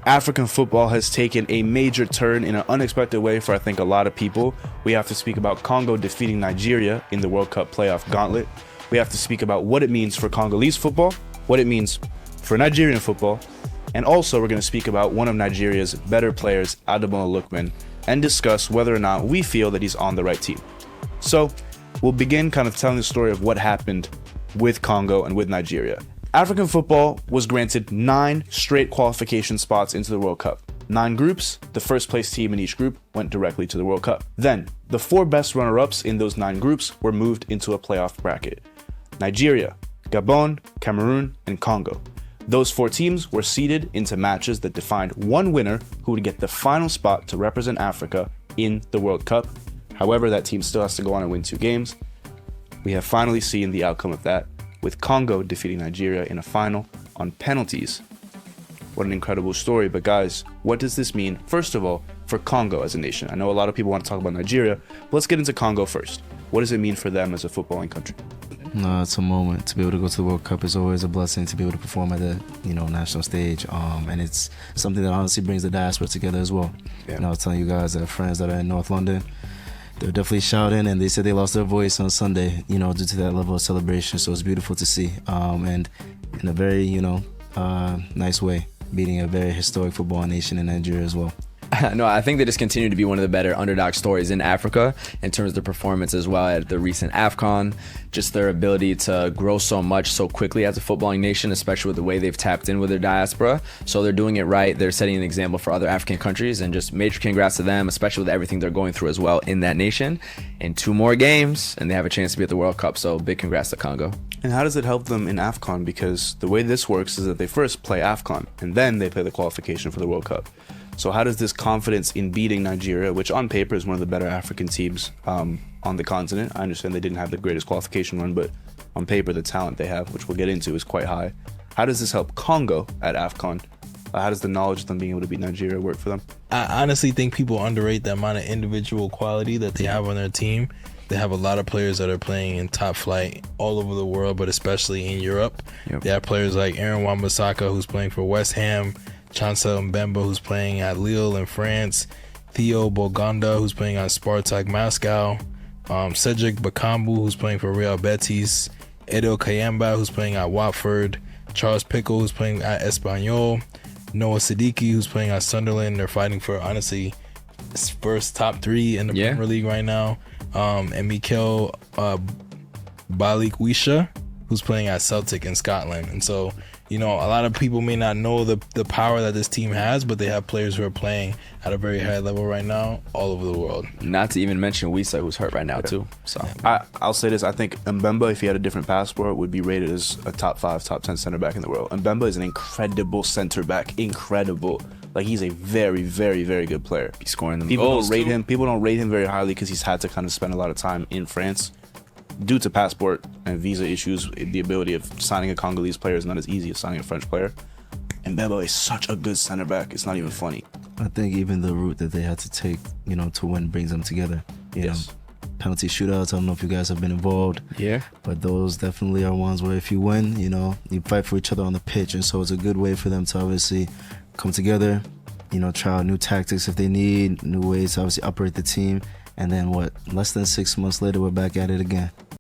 African football has taken a major turn in an unexpected way for I think a lot of people. We have to speak about Congo defeating Nigeria in the World Cup playoff gauntlet. We have to speak about what it means for Congolese football, what it means for Nigerian football, and also we're going to speak about one of Nigeria's better players, Ademola Lookman, and discuss whether or not we feel that he's on the right team. So we'll begin kind of telling the story of what happened with Congo and with Nigeria. African football was granted 9 straight qualification spots into the World Cup. 9 groups, the first place team in each group went directly to the World Cup. Then, the 4 best runner-ups in those 9 groups were moved into a playoff bracket. Nigeria, Gabon, Cameroon, and Congo. Those 4 teams were seeded into matches that defined one winner who would get the final spot to represent Africa in the World Cup. However, that team still has to go on and win 2 games. We have finally seen the outcome of that, with Congo defeating Nigeria in a final on penalties. What an incredible story. But guys, what does this mean, first of all, for Congo as a nation? I know a lot of people want to talk about Nigeria, but let's get into Congo first. What does it mean for them as a footballing country? No, it's a moment. To be able to go to the World Cup is always a blessing, to be able to perform at the national stage. And it's something that honestly brings the diaspora together as well. Yeah. I was telling you guys that friends that are in North London, they're definitely shouting, and they said they lost their voice on Sunday, due to that level of celebration. So it's beautiful to see, and in a very, nice way, beating a very historic football nation in Nigeria as well. No, I think they just continue to be one of the better underdog stories in Africa in terms of their performance as well at the recent AFCON, just their ability to grow so much so quickly as a footballing nation, especially with the way they've tapped in with their diaspora. So they're doing it right. They're setting an example for other African countries, and just major congrats to them, especially with everything they're going through as well in that nation. In 2 more games, and they have a chance to be at the World Cup. So big congrats to Congo. And how does it help them in AFCON? Because the way this works is that they first play AFCON, and then they play the qualification for the World Cup. So how does this confidence in beating Nigeria, which on paper is one of the better African teams on the continent, I understand they didn't have the greatest qualification run, but on paper the talent they have, which we'll get into, is quite high. How does this help Congo at AFCON? How does the knowledge of them being able to beat Nigeria work for them? I honestly think people underrate the amount of individual quality that they have on their team. They have a lot of players that are playing in top flight all over the world, but especially in Europe. Yep. They have players like Aaron Wan-Bissaka, who's playing for West Ham, Chancel Mbemba, who's playing at Lille in France, Theo Boganda, who's playing at Spartak Moscow, Cedric Bakambu, who's playing for Real Betis, Edo Kayamba, who's playing at Watford, Charles Pickle, who's playing at Espanyol, Noah Siddiqui, who's playing at Sunderland. They're fighting for, honestly, first top 3 in the Premier League right now. And Mikel Balikwisha, who's playing at Celtic in Scotland. And so, a lot of people may not know the power that this team has, but they have players who are playing at a very high level right now all over the world. Not to even mention Wisa, who's hurt right now too. So I'll say this, I think Mbemba, if he had a different passport, would be rated as a top 5, top 10 center back in the world. Mbemba is an incredible center back, incredible. Like, he's a very, very, very good player. He's scoring them People goals don't rate him. People don't rate him very highly because he's had to kind of spend a lot of time in France. Due to passport and visa issues, the ability of signing a Congolese player is not as easy as signing a French player. And Mbemba is such a good center back. It's not even funny. I think even the route that they had to take, to win brings them together. Yes. Penalty shootouts, I don't know if you guys have been involved. Yeah. But those definitely are ones where if you win, you fight for each other on the pitch. And so it's a good way for them to obviously come together, try out new tactics if they need, new ways to obviously operate the team. And then less than 6 months later, we're back at it again.